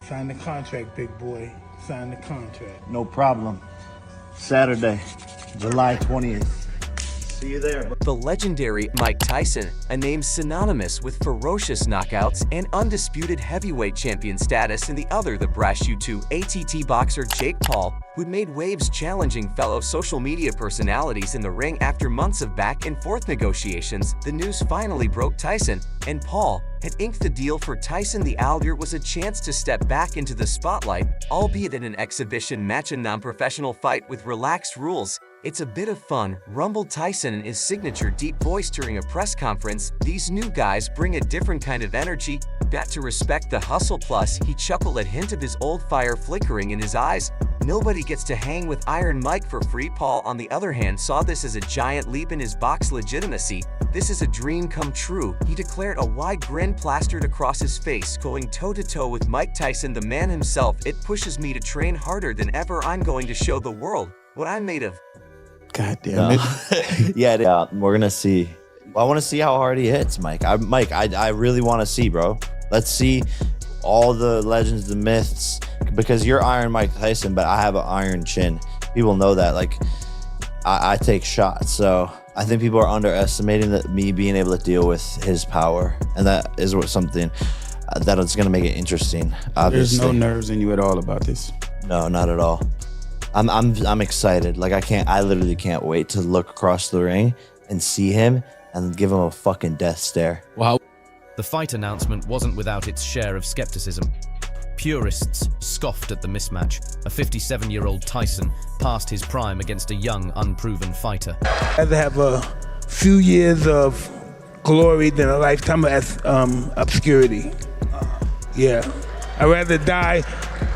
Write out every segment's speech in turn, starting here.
Sign the contract, big boy. Sign the contract. No problem. Saturday, July 20th. See you there. The legendary Mike Tyson, a name synonymous with ferocious knockouts and undisputed heavyweight champion status, and the other the brash YouTube ATT boxer Jake Paul, who'd made waves challenging fellow social media personalities in the ring after months of back-and-forth negotiations. The news finally broke. Tyson and Paul had inked the deal. For Tyson, the Algier was a chance to step back into the spotlight, albeit in an exhibition match, a non-professional fight with relaxed rules. It's a bit of fun, rumbled Tyson in his signature deep voice during a press conference. These new guys bring a different kind of energy. Got to respect the hustle. Plus, he chuckled at hint of his old fire flickering in his eyes. Nobody gets to hang with Iron Mike for free. Paul, on the other hand, saw this as a giant leap in his box legitimacy. This is a dream come true, he declared, a wide grin plastered across his face. Going toe-to-toe with Mike Tyson, the man himself. It pushes me to train harder than ever. I'm going to show the world what I'm made of. God damn it. Yeah, we're gonna see. I want to see how hard he hits, Mike. I really want to see, bro. Let's see all the legends, the myths, because you're Iron Mike Tyson, but I have an iron chin. People know that. Like, I take shots, so I think people are underestimating that me being able to deal with his power, and that is what something that is gonna make it interesting. Obviously, there's no nerves in you at all about this. No, not at all. I'm excited. Like, I literally can't wait to look across the ring and see him and give him a fucking death stare. Wow. The fight announcement wasn't without its share of skepticism. Purists scoffed at the mismatch. A 57-year-old Tyson passed his prime against a young, unproven fighter. I'd rather have a few years of glory than a lifetime of obscurity. Yeah. I'd rather die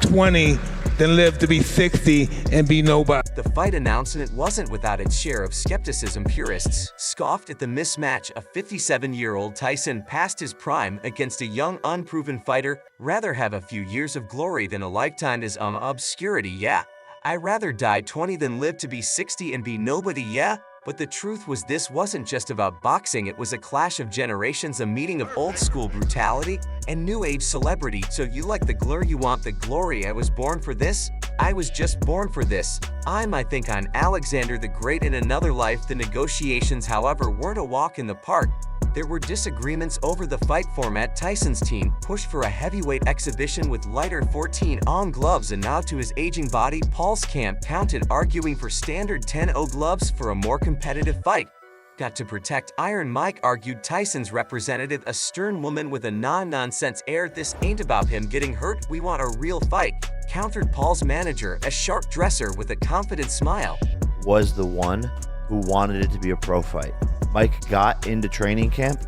20 than live to be 60 and be nobody. The fight announcement wasn't without its share of skepticism. Purists scoffed at the mismatch. A 57-year-old Tyson passed his prime against a young, unproven fighter. Rather have a few years of glory than a lifetime of obscurity. Yeah, I'd rather die 20 than live to be 60 and be nobody. Yeah. But the truth was, this wasn't just about boxing. It was a clash of generations, a meeting of old-school brutality and new-age celebrity. So you like the glare, you want the glory. I was born for this. I was just born for this. I think on Alexander the Great in another life. The negotiations, however, weren't a walk in the park. There were disagreements over the fight format. Tyson's team pushed for a heavyweight exhibition with lighter 14-ounce gloves, and nod to his aging body. Paul's camp countered, arguing for standard 10-ounce gloves for a more competitive fight. Got to protect Iron Mike, argued Tyson's representative, a stern woman with a non-nonsense air. This ain't about him getting hurt. We want a real fight, countered Paul's manager, a sharp dresser with a confident smile. Was the one who wanted it to be a pro fight. Mike got into training camp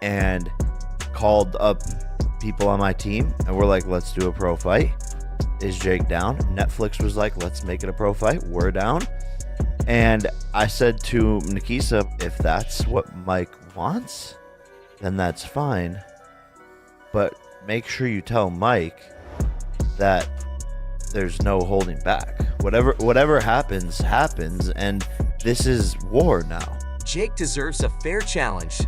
and called up people on my team, and we're like, let's do a pro fight. Is Jake down? Netflix was like, let's make it a pro fight. We're down. And I said to Nikisa, if that's what Mike wants, then that's fine. But make sure you tell Mike that there's no holding back. Whatever happens, happens, and this is war now. Jake deserves a fair challenge.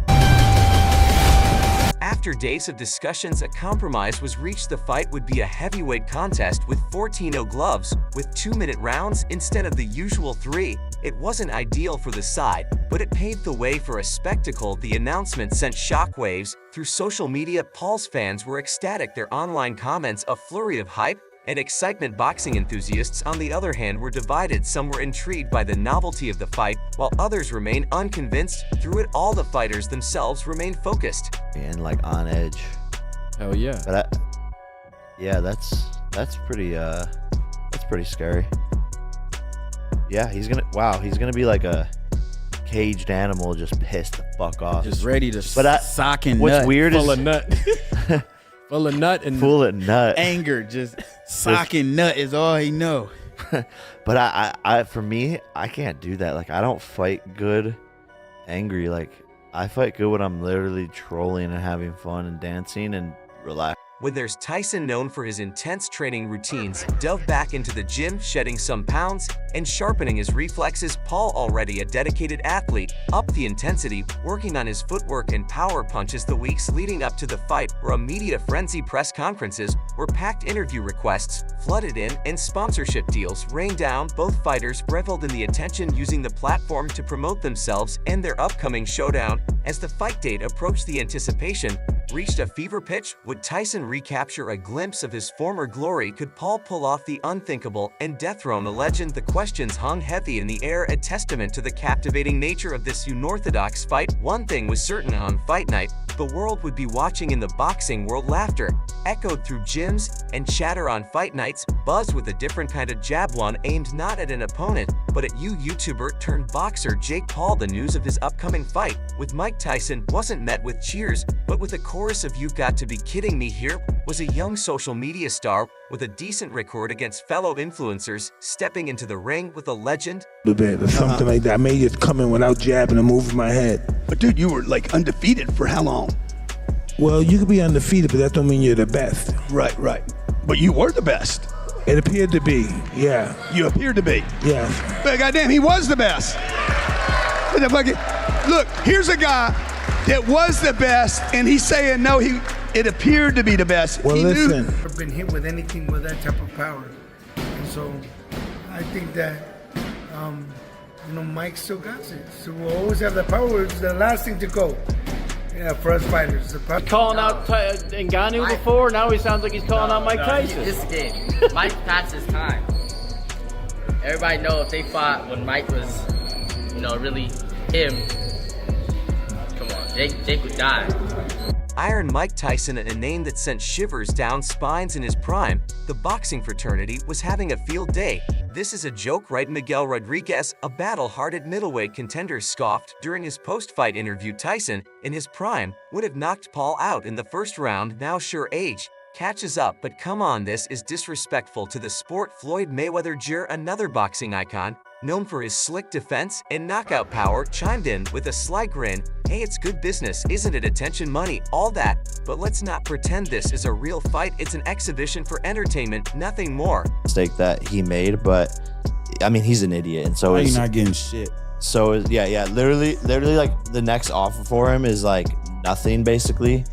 After days of discussions, a compromise was reached. The fight would be a heavyweight contest with 14-ounce gloves, with 2-minute rounds instead of the usual 3. It wasn't ideal for the side, but it paved the way for a spectacle. The announcement sent shockwaves through social media. Paul's fans were ecstatic, their online comments a flurry of hype and excitement. Boxing enthusiasts, on the other hand, were divided. Some were intrigued by the novelty of the fight, while others remained unconvinced. Through it all, the fighters themselves remained focused And like on edge. Hell yeah. But yeah, that's pretty scary. Yeah, he's gonna be like a caged animal, just pissed the fuck off, Just ready to sock and what's nut. weird full is of nut. Full of nut and full of nut. anger. Just sock and nut is all he know. But I for me, I can't do that. Like, I don't fight good angry. Like, I fight good when I'm literally trolling and having fun and dancing and relaxed. When there's Tyson, known for his intense training routines, dove back into the gym, shedding some pounds and sharpening his reflexes. Paul, already a dedicated athlete, upped the intensity, working on his footwork and power punches. The weeks leading up to the fight were a media frenzy. Press conferences were packed, interview requests flooded in, and sponsorship deals rained down. Both fighters reveled in the attention, using the platform to promote themselves and their upcoming showdown. As the fight date approached, the anticipation reached a fever pitch. Would Tyson recapture a glimpse of his former glory? Could Paul pull off the unthinkable and dethrone a legend? The questions hung heavy in the air, a testament to the captivating nature of this unorthodox fight. One thing was certain: on fight night, the world would be watching. In the boxing world, laughter echoed through gyms and chatter on fight nights buzzed with a different kind of jab, one aimed not at an opponent, but at you, YouTuber turned boxer Jake Paul. The news of his upcoming fight with Mike Tyson wasn't met with cheers, but with a chorus of "You've got to be kidding me." Here was a young social media star with a decent record against fellow influencers, stepping into the ring with a legend. A bit or something like that. I may just come in without jabbing and moving my head. But dude, you were like undefeated for how long? Well, you could be undefeated, but that don't mean you're the best. Right. But you were the best. It appeared to be, yeah. You appeared to be. Yeah. But goddamn, he was the best. Look, here's a guy that was the best, and he's saying no, it appeared to be the best. Well, listen. I've been hit with anything with that type of power. And so I think that, Mike still got it. So we'll always have the power. It's the last thing to go. Yeah, for us fighters. Calling out Ngannou before, now he sounds like he's calling out Mike Tyson. This game, Mike passed his time. Everybody know if they fought when Mike was, really him, come on, Jake would die. Iron Mike Tyson, a name that sent shivers down spines in his prime. The boxing fraternity was having a field day. This is a joke, right? Miguel Rodriguez, a battle-hearted middleweight contender, scoffed during his post-fight interview. Tyson, in his prime, would have knocked Paul out in the first round. Now sure, age catches up, but come on, this is disrespectful to the sport. Floyd Mayweather Jr., another boxing icon, known for his slick defense and knockout power, chimed in with a sly grin. Hey, it's good business, isn't it? Attention, money, all that. But let's not pretend this is a real fight. It's an exhibition for entertainment, nothing more. Mistake that he made, but I mean, he's an idiot, and so Why is you not getting shit? So is yeah. Literally, like the next offer for him is like nothing, basically.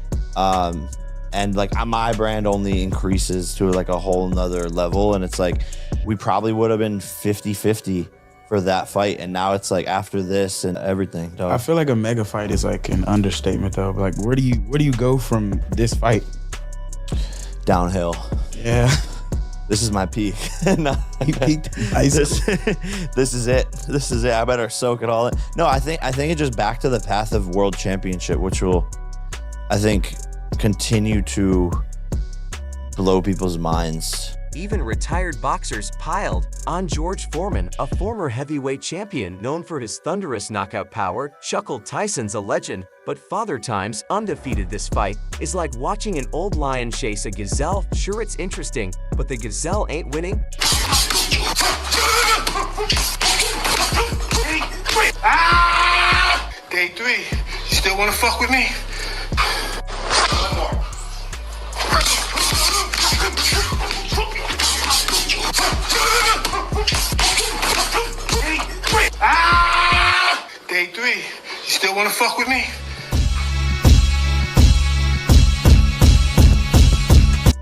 And like my brand only increases to like a whole nother level, and it's like we probably would have been 50-50 for that fight, and now it's like after this and everything. Dog. I feel like a mega fight is like an understatement though. Like where do you go from this fight? Downhill. Yeah. This is my peak. No, He peaked. this is it. This is it. I better soak it all in. No, I think it's just back to the path of world championship, which will, I think, continue to blow people's minds. Even retired boxers piled on. George Foreman, a former heavyweight champion known for his thunderous knockout power, chuckled. Tyson's a legend, but Father Time's undefeated. This fight is like watching an old lion chase a gazelle. Sure, it's interesting, but the gazelle ain't winning. Day 3, you still want to fuck with me? Day 3, you still want to fuck with me?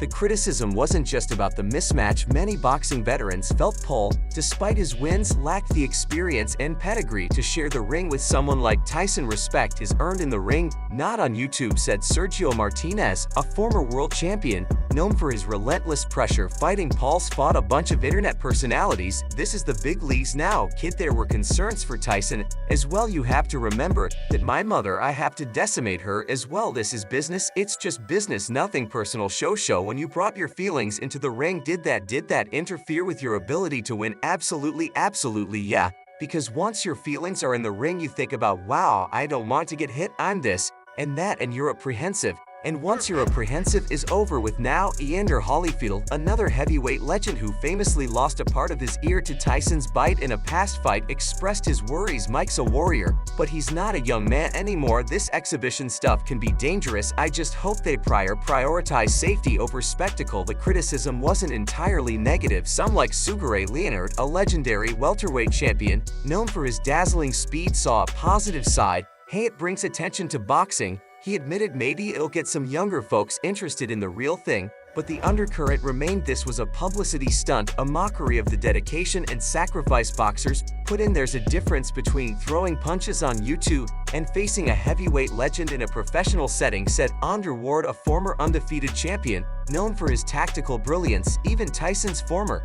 The criticism wasn't just about the mismatch. Many boxing veterans felt Paul, despite his wins, lacked the experience and pedigree to share the ring with someone like Tyson. Respect is earned in the ring, not on YouTube, said Sergio Martinez, a former world champion known for his relentless pressure fighting. Paul's fought a bunch of internet personalities. This is the big leagues now, kid. There were concerns for Tyson as well. You have to remember that my mother, I have to decimate her as well. This is business. It's just business, nothing personal. Show when you brought your feelings into the ring, did that interfere with your ability to win? Absolutely, yeah. Because once your feelings are in the ring, you think about, wow, I don't want to get hit, I'm this and that, and you're apprehensive. And once you're apprehensive is over with now. Evander Holyfield, another heavyweight legend who famously lost a part of his ear to Tyson's bite in a past fight, expressed his worries. Mike's a warrior, but he's not a young man anymore. This exhibition stuff can be dangerous. I just hope they prioritize safety over spectacle. The criticism wasn't entirely negative. Some like Sugar Leonard, a legendary welterweight champion known for his dazzling speed, saw a positive side. Hey, it brings attention to boxing. He admitted maybe it'll get some younger folks interested in the real thing, but the undercurrent remained this was a publicity stunt, a mockery of the dedication and sacrifice boxers put in. There's a difference between throwing punches on YouTube and facing a heavyweight legend in a professional setting, said Andre Ward, a former undefeated champion known for his tactical brilliance. Even Tyson's former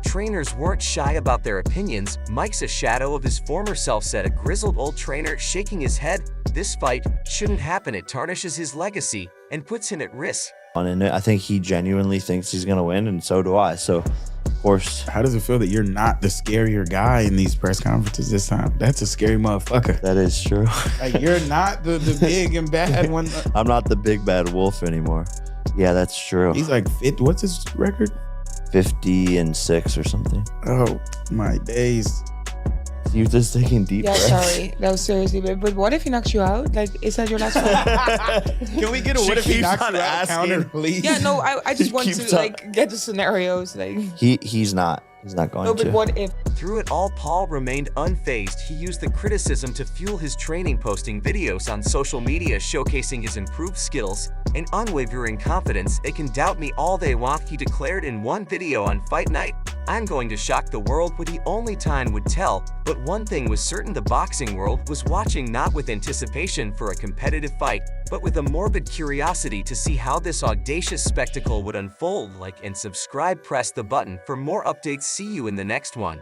trainers weren't shy about their opinions. Mike's a shadow of his former self, said a grizzled old trainer, shaking his head. This fight shouldn't happen. It tarnishes his legacy and puts him at risk. And I think he genuinely thinks he's going to win, and so do I. So, of course. How does it feel that you're not the scarier guy in these press conferences this time? That's a scary motherfucker. That is true. Like, you're not the big and bad one. I'm not the big bad wolf anymore. Yeah, that's true. He's like, what's his record? 50-6 or something. Oh, my days. You just taking deep breaths. Sorry. That was seriously, but what if he knocks you out? Like, is that your last one? Can we get a what if he knocks you out counter, please? Yeah, no, I just want to like get the scenarios. Like he's not going to. No, but what if? Through it all, Paul remained unfazed. He used the criticism to fuel his training, posting videos on social media showcasing his improved skills and unwavering confidence. They can doubt me all they want, he declared in one video on Fight Night. I'm going to shock the world, what he only time would tell. But one thing was certain, the boxing world was watching, not with anticipation for a competitive fight, but with a morbid curiosity to see how this audacious spectacle would unfold. Like and subscribe, press the button for more updates. See you in the next one.